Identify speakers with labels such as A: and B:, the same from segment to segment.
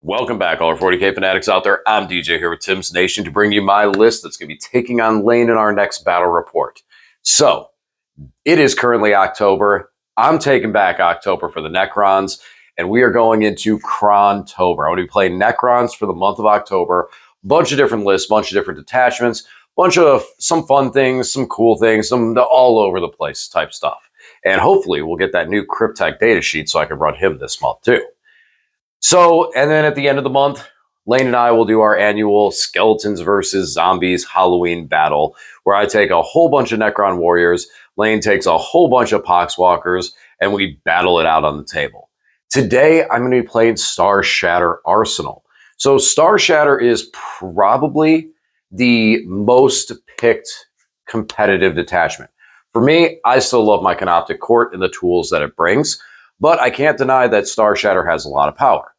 A: Welcome back, all our 40K fanatics out there. I'm DJ here with Tim's Nation to bring you my list that's going to be taking on lane in our next battle report. So, it is currently October. I'm taking back October for the Necrons, and we are going into Crontober. I'm going to be playing Necrons for the month of October. Bunch of different lists, bunch of different detachments, bunch of some fun things, some cool things, some all over the place type stuff. And hopefully we'll get that new Cryptek data sheet so I can run him this month too. So, and then at the end of the month, Lane and I will do our annual Skeletons versus Zombies Halloween battle, where I take a whole bunch of Necron warriors, Lane takes a whole bunch of Poxwalkers, and we battle it out on the table. Today, I'm going to be playing Star Shatter Arsenal. So Star Shatter is probably the most picked competitive detachment. For me, I still love my Canoptic Court and the tools that it brings, but I can't deny that Star Shatter has a lot of power.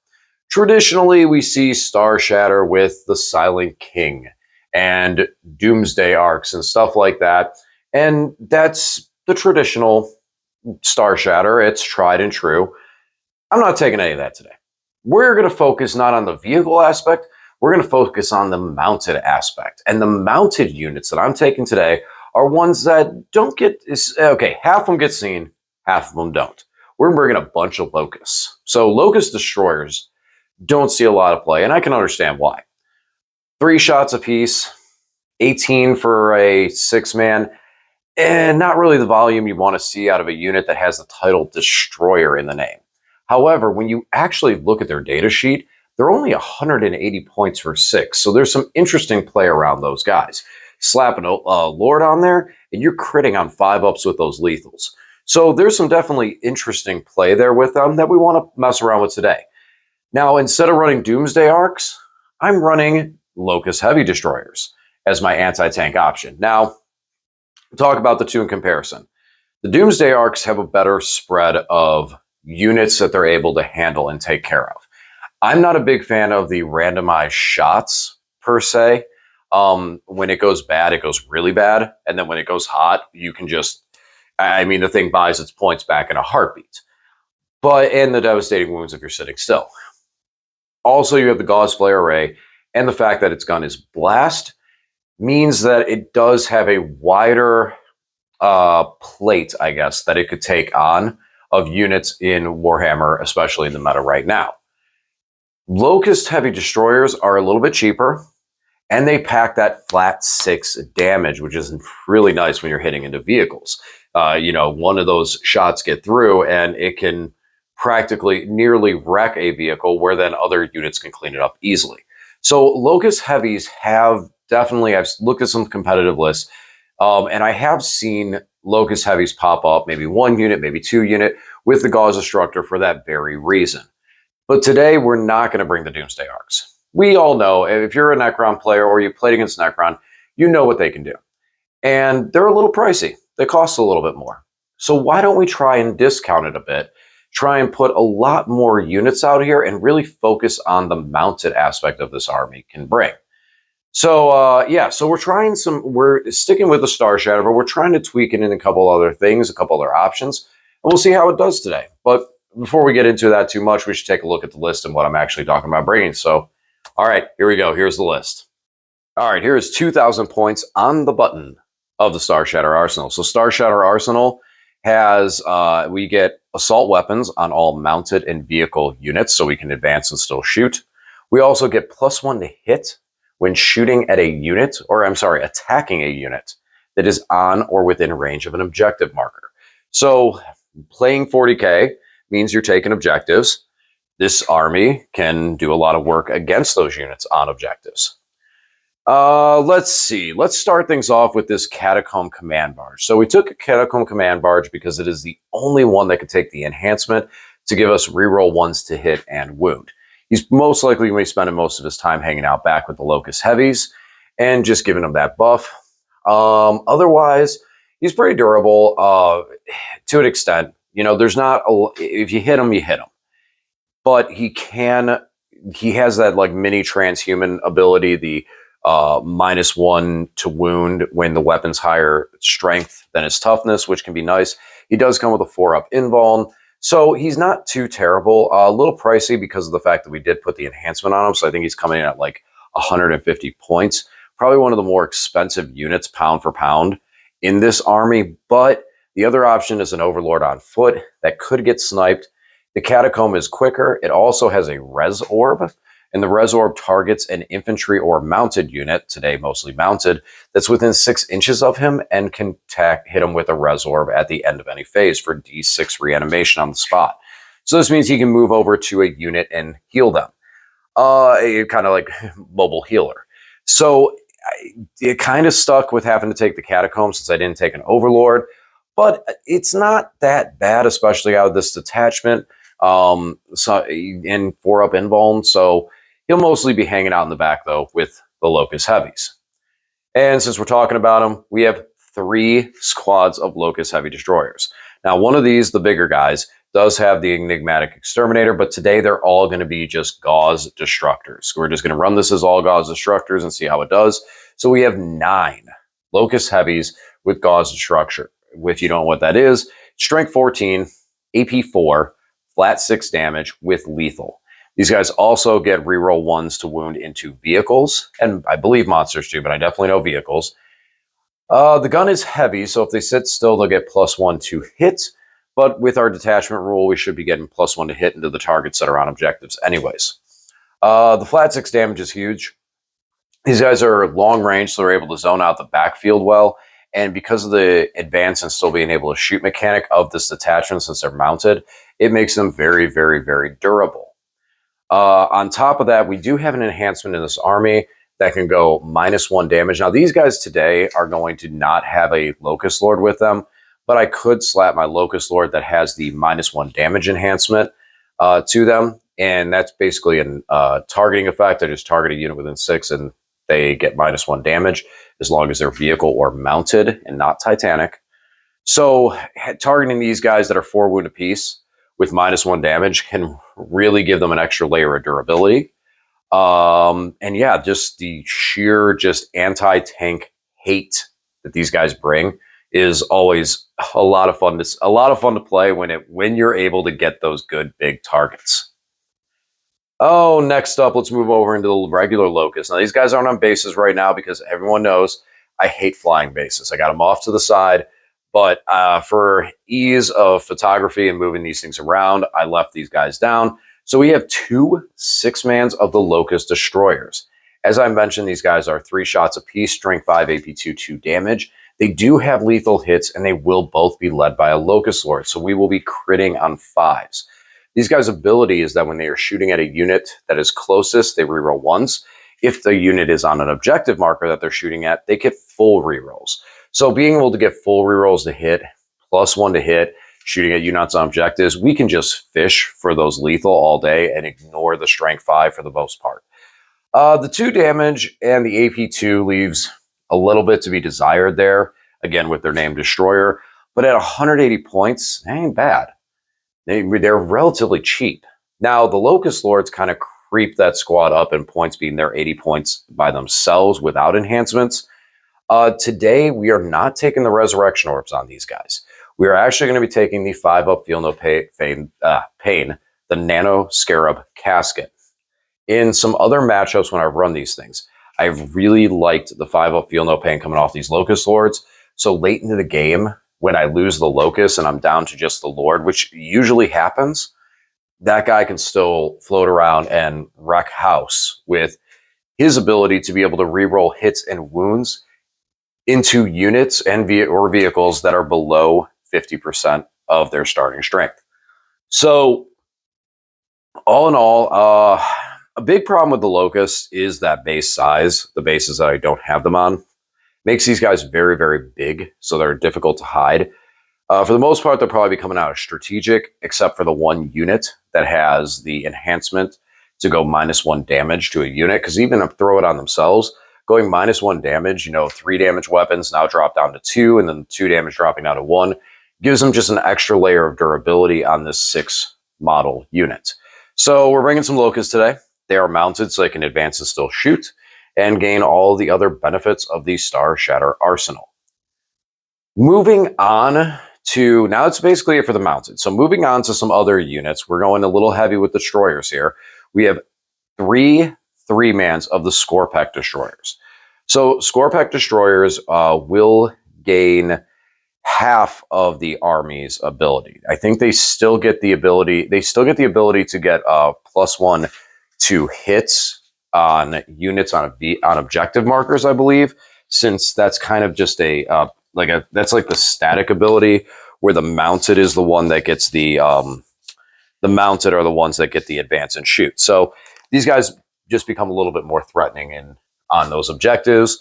A: Traditionally, we see Star Shatter with the Silent King and Doomsday Arks and stuff like that. And that's the traditional Star Shatter. It's tried and true. I'm not taking any of that today. We're going to focus not on the vehicle aspect. We're going to focus on the mounted aspect. And the mounted units that I'm taking today are ones that don't get... Okay, half of them get seen, half of them don't. We're bringing a bunch of Locusts. So Locust Destroyers don't see a lot of play, and I can understand why. 3 shots apiece, 18 for a 6-man, and not really the volume you want to see out of a unit that has the title Destroyer in the name. However, when you actually look at their data sheet, they're only 180 points for 6, so there's some interesting play around those guys. Slap a Lord on there, and you're critting on 5-ups with those lethals. So there's some definitely interesting play there with them that we want to mess around with today. Now, instead of running Doomsday Arks, I'm running Locust Heavy Destroyers as my anti-tank option. Now, talk about the two in comparison. The Doomsday Arks have a better spread of units that they're able to handle and take care of. I'm not a big fan of the randomized shots, per se. When it goes bad, it goes really bad. And then when it goes hot, you can just... I mean, the thing buys its points back in a heartbeat. And the devastating wounds if you're sitting still. Also, you have the Gauze Flare Array, and the fact that its gun is blast means that it does have a wider plate, I guess, that it could take on of units in Warhammer, especially in the meta right now. Locust Heavy Destroyers are a little bit cheaper, and they pack that flat 6 damage, which is really nice when you're hitting into vehicles. One of those shots get through, and it can practically nearly wreck a vehicle where then other units can clean it up easily. So Locust Heavies have definitely, I've looked at some competitive lists, and I have seen Locust Heavies pop up, maybe 1 unit, maybe 2 unit, with the Gauze Destructor for that very reason. But today, we're not going to bring the Doomsday Arks. We all know, if you're a Necron player or you played against Necron, you know what they can do. And they're a little pricey. They cost a little bit more. So why don't we try and discount it a bit? Try and put a lot more units out here and really focus on the mounted aspect of this army can bring. So, so we're sticking with the Star Shatter, but we're trying to tweak it in a couple other things, a couple other options, and we'll see how it does today. But before we get into that too much, we should take a look at the list and what I'm actually talking about bringing. So, all right, here we go. Here's the list. All right, here is 2,000 points on the button of the Star Shatter Arsenal. So Star Shatter Arsenal has, we get assault weapons on all mounted and vehicle units, so we can advance and still shoot. We also get +1 to hit when shooting at a unit, attacking a unit that is on or within range of an objective marker. So playing 40K means you're taking objectives. This army can do a lot of work against those units on objectives. Let's see. Let's start things off with this Catacomb Command Barge. So we took a Catacomb Command Barge because it is the only one that can take the enhancement to give us reroll 1s to hit and wound. He's most likely going to be spending most of his time hanging out back with the Locust Heavies and just giving him that buff. Otherwise, he's pretty durable to an extent. There's not if you hit him, you hit him. But he has that like mini transhuman ability, the -1 to wound when the weapon's higher strength than its toughness, which can be nice. He does come with a 4-up invuln, So he's not too terrible. A little pricey because of the fact that we did put the enhancement on him. So I think he's coming in at like 150 points. Probably one of the more expensive units pound for pound in this army. But the other option is an Overlord on foot that could get sniped. The Catacomb is quicker. It also has a Res Orb. And the Res Orb targets an infantry or mounted unit, today mostly mounted, that's within 6 inches of him and can hit him with a Res Orb at the end of any phase for D6 reanimation on the spot. So this means he can move over to a unit and heal them. Kind of like mobile healer. So it kind of stuck with having to take the Catacomb since I didn't take an Overlord. But it's not that bad, especially out of this detachment. In 4-up invuln. So he'll mostly be hanging out in the back, though, with the Locust Heavies. And since we're talking about them, we have 3 squads of Locust Heavy Destroyers. Now, one of these, the bigger guys, does have the Enigmatic Exterminator, but today they're all going to be just Gauze Destructors. We're just going to run this as all Gauze Destructors and see how it does. So we have 9 Locust Heavies with Gauze Destructor. If you don't know what that is, Strength 14, AP 4, flat 6 damage with lethal. These guys also get reroll 1s to wound into vehicles, and I believe monsters too, but I definitely know vehicles. The gun is heavy, so if they sit still, they'll get +1 to hit, but with our detachment rule, we should be getting +1 to hit into the targets that are on objectives anyways. The flat 6 damage is huge. These guys are long range, so they're able to zone out the backfield well, and because of the advance and still being able to shoot mechanic of this detachment since they're mounted, it makes them very, very, very durable. On top of that, we do have an enhancement in this army that can go -1 damage. Now, these guys today are going to not have a Locust Lord with them, but I could slap my Locust Lord that has the -1 damage enhancement to them, and that's basically a targeting effect. I just target a unit within 6, and they get -1 damage as long as they're vehicle or mounted and not Titanic. So targeting these guys that are 4 wound apiece with -1 damage can really give them an extra layer of durability. And yeah, just the sheer anti-tank hate that these guys bring is always a lot of fun to play when you're able to get those good big targets. Oh, next up, let's move over into the regular Locust. Now, these guys aren't on bases right now because everyone knows I hate flying bases. I got them off to the side, but for ease of photography and moving these things around, I left these guys down. So we have 2 6-mans of the Locust Destroyers. As I mentioned, these guys are 3 shots apiece, strength 5, AP 2 damage. They do have lethal hits, and they will both be led by a Locust Lord, so we will be critting on 5s. These guys' ability is that when they are shooting at a unit that is closest, they reroll 1s. If the unit is on an objective marker that they're shooting at, they get full rerolls. So being able to get full rerolls to hit, +1 to hit, shooting at units on objectives, we can just fish for those lethal all day and ignore the strength 5 for the most part. The 2 damage and the AP 2 leaves a little bit to be desired there, again with their name Destroyer, but at 180 points, that ain't bad. They're relatively cheap. Now, the Locust Lords kind of creep that squad up in points, being their 80 points by themselves without enhancements. Today, we are not taking the Resurrection Orbs on these guys. We are actually going to be taking the 5-up Feel No Pain, the Nano Scarab Casket. In some other matchups when I've run these things, I've really liked the 5-up Feel No Pain coming off these Locust Lords. So late into the game, when I lose the Locust and I'm down to just the Lord, which usually happens, that guy can still float around and wreck house with his ability to be able to reroll hits and wounds into units and vehicles that are below 50% of their starting strength. So, all in all, a big problem with the Locust is that base size. The bases that I don't have them on makes these guys very, very big, so they're difficult to hide. For the most part, they'll probably be coming out of strategic, except for the 1 unit that has the enhancement to go -1 damage to a unit, because even if throw it on themselves, going -1 damage, 3 damage weapons now drop down to 2, and then 2 damage dropping down to 1, gives them just an extra layer of durability on this 6 model unit. So we're bringing some Locusts today. They are mounted so they can advance and still shoot, and gain all the other benefits of the Star Shatter arsenal. Moving on to, now it's basically it for the mounted. So moving on to some other units, we're going a little heavy with destroyers here. We have three 3-mans of the Scorpec destroyers. So Scorpec destroyers will gain half of the army's ability. I think they still get the ability. They still get the ability to get +1 to hits on units on objective markers, I believe, since that's kind of just that's like the static ability, where the mounted is the one that gets the mounted are the ones that get the advance and shoot. So these guys just become a little bit more threatening on those objectives.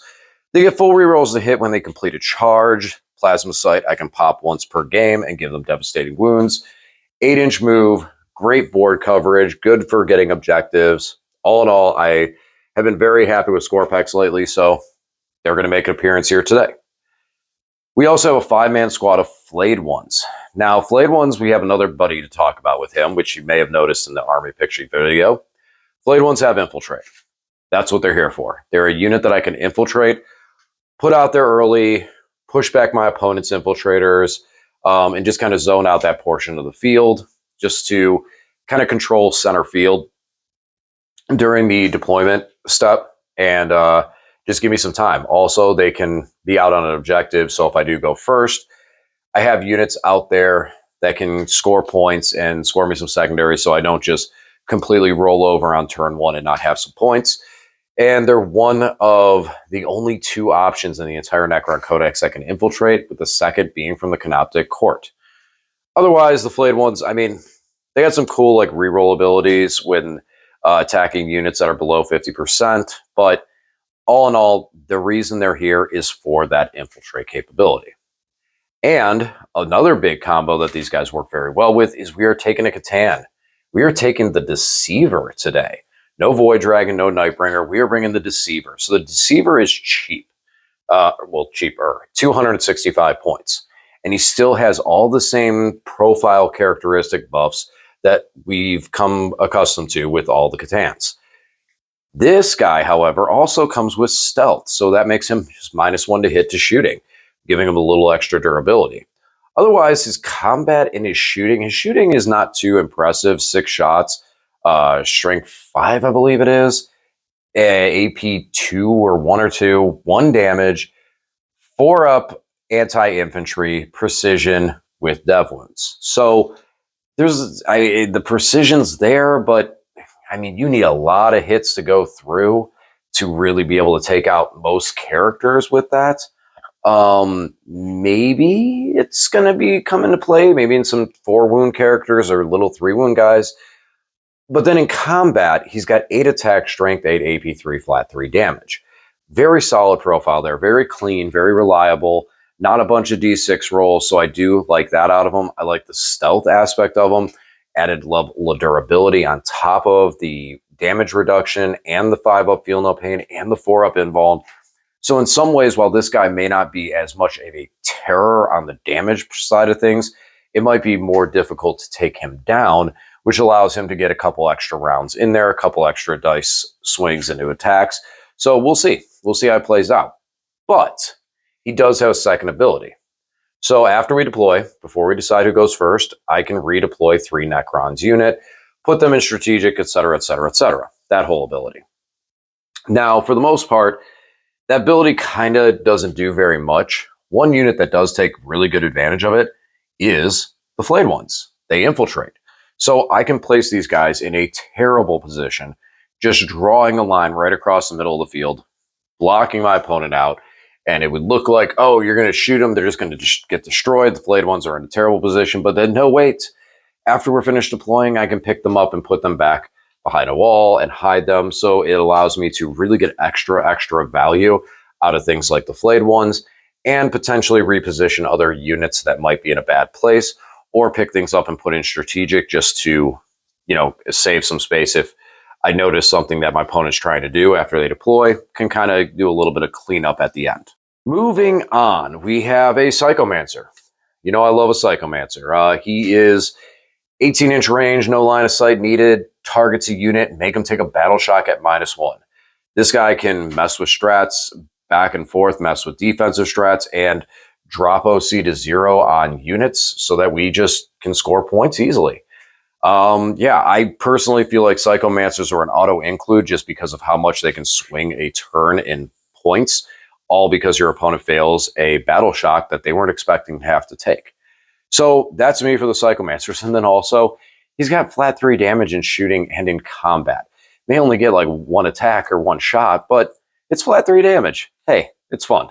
A: They get full rerolls to hit when they complete a charge. Plasma Sight, I can pop once per game and give them devastating wounds. 8-inch move, great board coverage, good for getting objectives. All in all, I have been very happy with Scorpex lately, so they're going to make an appearance here today. We also have a 5-man squad of Flayed Ones. Now, Flayed Ones, we have another buddy to talk about with him, which you may have noticed in the army picture video. Flayed Ones have Infiltrate. That's what they're here for. They're a unit that I can infiltrate, put out there early, push back my opponent's infiltrators, and just kind of zone out that portion of the field just to kind of control center field during the deployment step and just give me some time. Also, they can be out on an objective, so if I do go first, I have units out there that can score points and score me some secondaries, so I don't just completely roll over on turn 1 and not have some points. And they're one of the only 2 options in the entire Necron Codex that can infiltrate, with the second being from the Canoptic Court. Otherwise, the Flayed Ones, I mean, they got some cool like reroll abilities when attacking units that are below 50%, but all in all, the reason they're here is for that infiltrate capability. And another big combo that these guys work very well with is we are taking a Catan. We are taking the Deceiver today. No Void Dragon, no Nightbringer. We are bringing the Deceiver. So the Deceiver is cheap. Cheaper. 265 points. And he still has all the same profile characteristic buffs that we've come accustomed to with all the Catans. This guy, however, also comes with Stealth. So that makes him just -1 to hit to shooting, giving him a little extra durability. Otherwise, his combat and his shooting is not too impressive. 6 shots. Strength 5, I believe it is. AP 2 or 1 or 2, 1 damage, 4 up anti-infantry, precision with dev wounds. So there's the precision's there, but I mean, you need a lot of hits to go through to really be able to take out most characters with that. Maybe it's going to be come into play, maybe in some 4-wound characters or little 3-wound guys. But then in combat, he's got 8 attack, strength 8, AP 3, flat 3 damage. Very solid profile there. Very clean, very reliable. Not a bunch of D6 rolls, so I do like that out of him. I like the stealth aspect of him. Added level of durability on top of the damage reduction and the 5-up feel no pain and the 4-up invuln. So in some ways, while this guy may not be as much of a terror on the damage side of things, it might be more difficult to take him down, which allows him to get a couple extra rounds in there, a couple extra dice swings into attacks. So we'll see. We'll see how it plays out. But he does have a second ability. So after we deploy, before we decide who goes first, I can redeploy 3 Necrons unit, put them in strategic, etc., etc., etc. That whole ability. Now, for the most part, that ability kind of doesn't do very much. One unit that does take really good advantage of it is the Flayed Ones. They infiltrate. So I can place these guys in a terrible position, just drawing a line right across the middle of the field, blocking my opponent out, and it would look like, oh, you're going to shoot them, they're just going to get destroyed, the Flayed Ones are in a terrible position, but then no, wait. After we're finished deploying, I can pick them up and put them back behind a wall and hide them, so it allows me to really get extra value out of things like the Flayed Ones, and potentially reposition other units that might be in a bad place, or pick things up and put in strategic just to, save some space if I notice something that my opponent's trying to do after they deploy, can kind of do a little bit of cleanup at the end. Moving on, we have a Psychomancer. I love a Psychomancer. He is 18-inch range, no line of sight needed, targets a unit, make him take a battle shock at -1. This guy can mess with strats back and forth, mess with defensive strats, and drop OC to 0 on units so that we just can score points easily. Yeah, I personally feel like Psychomancers are an auto-include just because of how much they can swing a turn in points, all because your opponent fails a battle shock that they weren't expecting to have to take. So that's me for the Psychomancers. And then also, he's got flat 3 damage in shooting and in combat. May only get like 1 attack or 1 shot, but it's flat 3 damage. Hey, it's fun.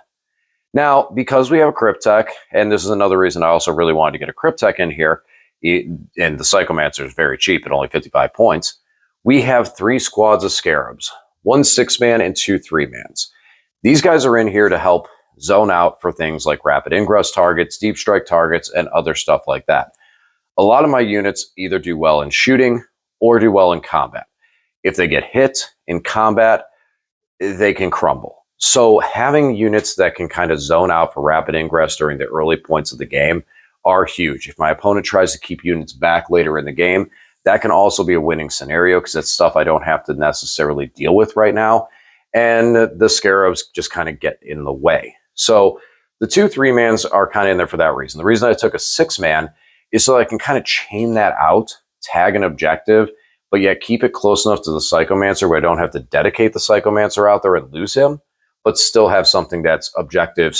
A: Now, because we have a Cryptek, and this is another reason I also really wanted to get a Cryptek in here, and the Psychomancer is very cheap at only 55 points, we have 3 squads of Scarabs, 1 6-man and 2 3-mans. These guys are in here to help zone out for things like rapid ingress targets, deep strike targets, and other stuff like that. A lot of my units either do well in shooting or do well in combat. If they get hit in combat, they can crumble. So having units that can kind of zone out for rapid ingress during the early points of the game are huge. If my opponent tries to keep units back later in the game, that can also be a winning scenario because it's stuff I don't have to necessarily deal with right now. And the Scarabs just kind of get in the way. So the 2 3-mans are kind of in there for that reason. The reason I took a 6-man is so I can kind of chain that out, tag an objective, but yet keep it close enough to the Psychomancer where I don't have to dedicate the Psychomancer out there and lose him, but still have something that's objective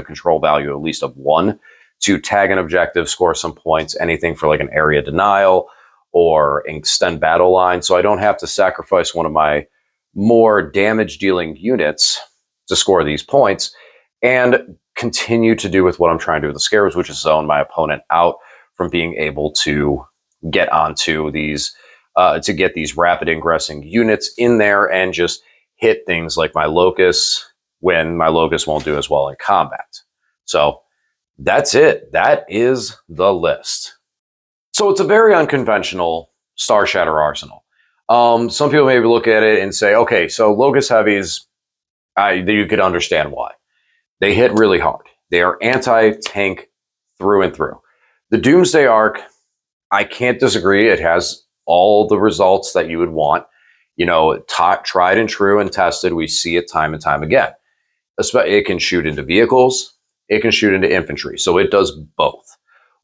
A: control value, at least of 1, to tag an objective, score some points, anything for like an area denial or extend battle line. So I don't have to sacrifice one of my more damage dealing units to score these points and continue to do with what I'm trying to do with the Scarabs, which is zone my opponent out from being able to get onto these, to get these rapid ingressing units in there and just hit things like my Locust when my Locust won't do as well in combat. So that's it. That is the list. So it's a very unconventional Star Shatter arsenal. Some people maybe look at it and say, okay, so Locust Heavies, you could understand why. They hit really hard. They are anti-tank through and through. The Doomsday Ark, I can't disagree. It has all the results that you would want. You know, tried and true and tested. We see it time and time again. It can shoot into vehicles. It can shoot into infantry. So it does both.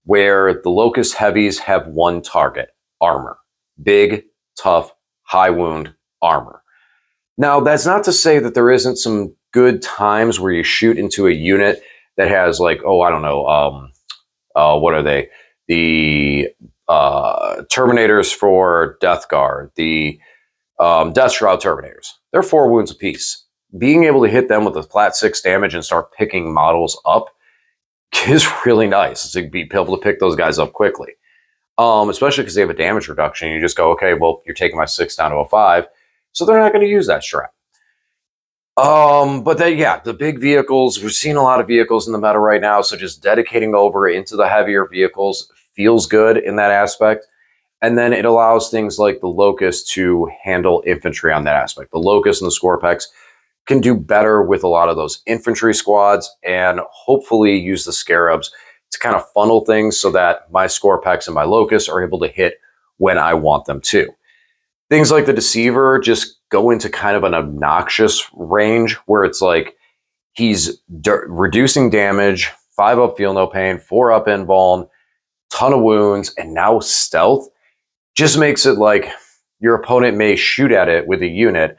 A: Where the Locust Heavies have 1 target, armor. Big, tough, high wound armor. Now, that's not to say that there isn't some good times where you shoot into a unit that has like, oh, I don't know, what are they? The Terminators for Death Guard, the Death Shroud Terminators. They're 4 wounds apiece. Being able to hit them with a flat 6 damage and start picking models up is really nice to be able to pick those guys up quickly. Especially because they have a damage reduction. You just go, okay, well, you're taking my 6 down to a 5. So they're not going to use that strat. But then, yeah, the big vehicles, we're seeing a lot of vehicles in the meta right now. So just dedicating over into the heavier vehicles feels good in that aspect. And then it allows things like the Locust to handle infantry on that aspect. The Locust and the Scorpex can do better with a lot of those infantry squads and hopefully use the Scarabs to kind of funnel things so that my Scorpex and my Locust are able to hit when I want them to. Things like the Deceiver just go into kind of an obnoxious range where it's like he's reducing damage, 5 up feel no pain, 4 up invuln, ton of wounds, and now stealth just makes it like your opponent may shoot at it with a unit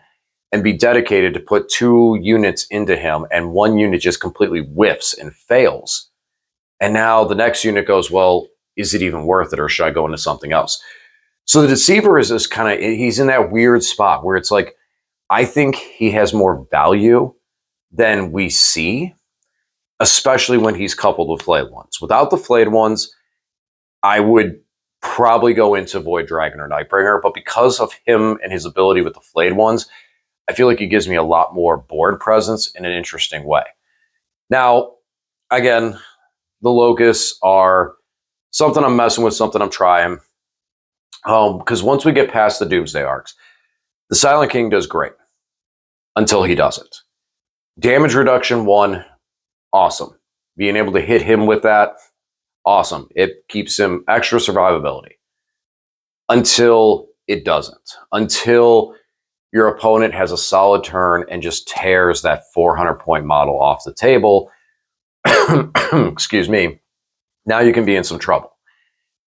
A: and be dedicated to put 2 units into him, and 1 unit just completely whiffs and fails. And now the next unit goes, well, is it even worth it, or should I go into something else? So the Deceiver is this kind of, he's in that weird spot where it's like, I think he has more value than we see, especially when he's coupled with Flayed Ones. Without the Flayed Ones, I would probably go into Void Dragon or Nightbringer, but because of him and his ability with the Flayed Ones, I feel like he gives me a lot more board presence in an interesting way. Now, again, the Locusts are something I'm messing with, something I'm trying. Because once we get past the Doomsday Arks, the Silent King does great until he doesn't. Damage reduction 1, awesome. Being able to hit him with that, awesome. It keeps him extra survivability. Until it doesn't. Until your opponent has a solid turn and just tears that 400-point model off the table, excuse me, now you can be in some trouble.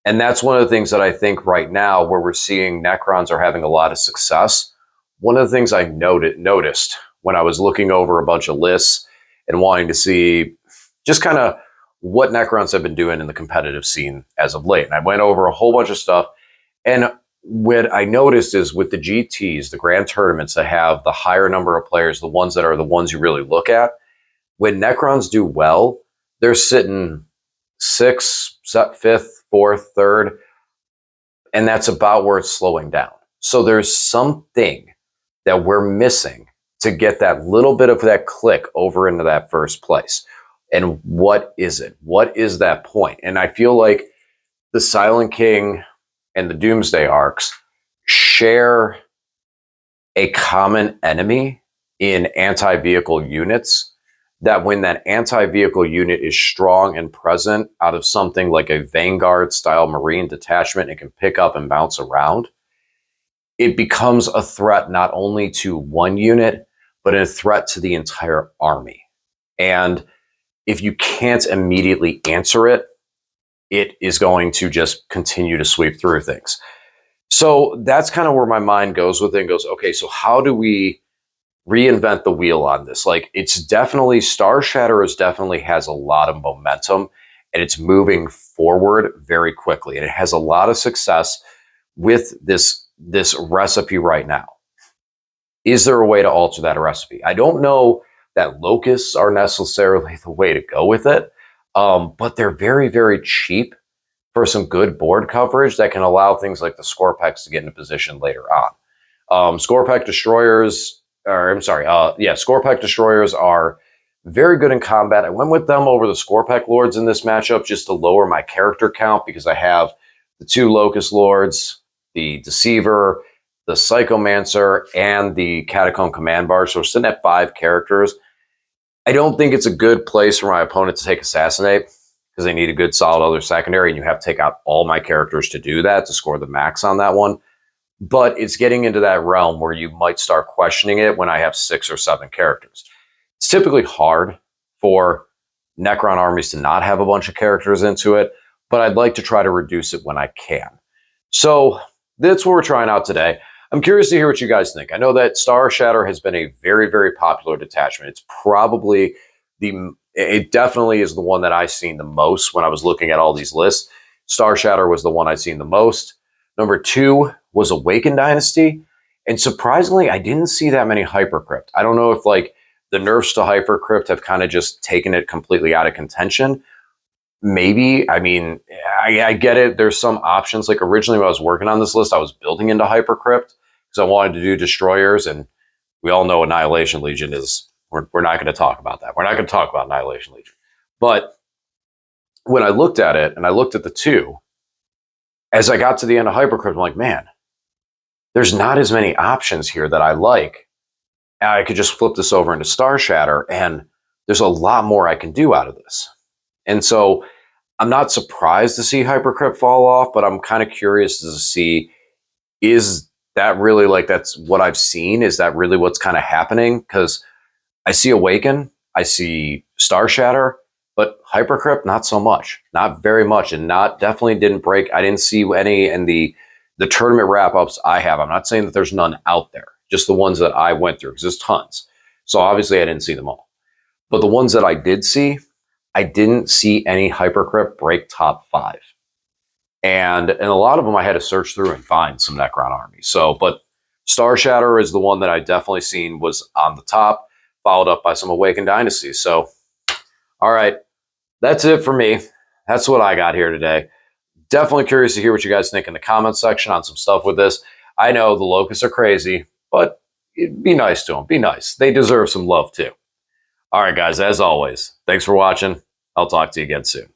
A: And that's one of the things that I think right now, where we're seeing Necrons are having a lot of success. One of the things I noticed when I was looking over a bunch of lists and wanting to see just kind of what Necrons have been doing in the competitive scene as of late. And I went over a whole bunch of stuff. And what I noticed is with the GTs, the grand tournaments that have the higher number of players, the ones that are the ones you really look at, when Necrons do well, they're sitting sixth, fifth, fourth, third, and that's about where it's slowing down. So there's something that we're missing to get that little bit of that click over into that first place. And what is it? What is that point? And I feel like the Silent King and the Doomsday Arks share a common enemy in anti-vehicle units, that when that anti-vehicle unit is strong and present out of something like a Vanguard style Marine detachment and can pick up and bounce around, it becomes a threat not only to one unit, but a threat to the entire army. And if you can't immediately answer it, it is going to just continue to sweep through things. So that's kind of where my mind goes with it and goes, okay, so how do we reinvent the wheel on this? Like, it's definitely, Star Shatter definitely has a lot of momentum and it's moving forward very quickly. And it has a lot of success with this recipe right now. Is there a way to alter that recipe? I don't know that locusts are necessarily the way to go with it, but they're very, very cheap for some good board coverage that can allow things like the Scorpex to get into position later on. Scorpec destroyers, Scorpec destroyers are very good in combat. I went with them over the Scorpec lords in this matchup just to lower my character count because I have the two Locust lords, the Deceiver, the Psychomancer, and the Catacomb Command Barge. So we're sitting at 5 characters. I don't think it's a good place for my opponent to take Assassinate because they need a good solid other secondary, and you have to take out all my characters to do that, to score the max on that one. But it's getting into that realm where you might start questioning it when I have 6 or 7 characters. It's typically hard for Necron armies to not have a bunch of characters into it, but I'd like to try to reduce it when I can. So that's what we're trying out today. I'm curious to hear what you guys think. I know that Star Shatter has been a very, very popular detachment. It's probably it definitely is the one that I've seen the most when I was looking at all these lists. Star Shatter was the one I've seen the most. Number 2 was Awakened Dynasty. And surprisingly, I didn't see that many Hypercrypt. I don't know if like the nerfs to Hypercrypt have kind of just taken it completely out of contention. Maybe. I mean, I get it. There's some options. Like originally when I was working on this list, I was building into Hypercrypt because I wanted to do destroyers. And we all know Annihilation Legion is, we're not going to talk about that. We're not going to talk about Annihilation Legion. But when I looked at it and I looked at the 2, as I got to the end of Hypercrypt, I'm like, man, there's not as many options here that I like. And I could just flip this over into Star Shatter, and there's a lot more I can do out of this. And so I'm not surprised to see Hypercrypt fall off, but I'm kind of curious to see, is that really like that's what I've seen? Is that really what's kind of happening? Because I see Awaken, I see Star Shatter, but Hypercrypt, not so much. Not very much, and definitely didn't break. I didn't see any in the tournament wrap-ups I have. I'm not saying that there's none out there, just the ones that I went through, because there's tons. So obviously I didn't see them all. But the ones that I did see, I didn't see any Hypercrypt break top 5. And a lot of them I had to search through and find some Necron armies. So, but Star Shatter is the one that I definitely seen was on the top, followed up by some Awakened Dynasties. So, all right, that's it for me. That's what I got here today. Definitely curious to hear what you guys think in the comments section on some stuff with this. I know the Locusts are crazy, but be nice to them. Be nice. They deserve some love too. All right, guys, as always, thanks for watching. I'll talk to you again soon.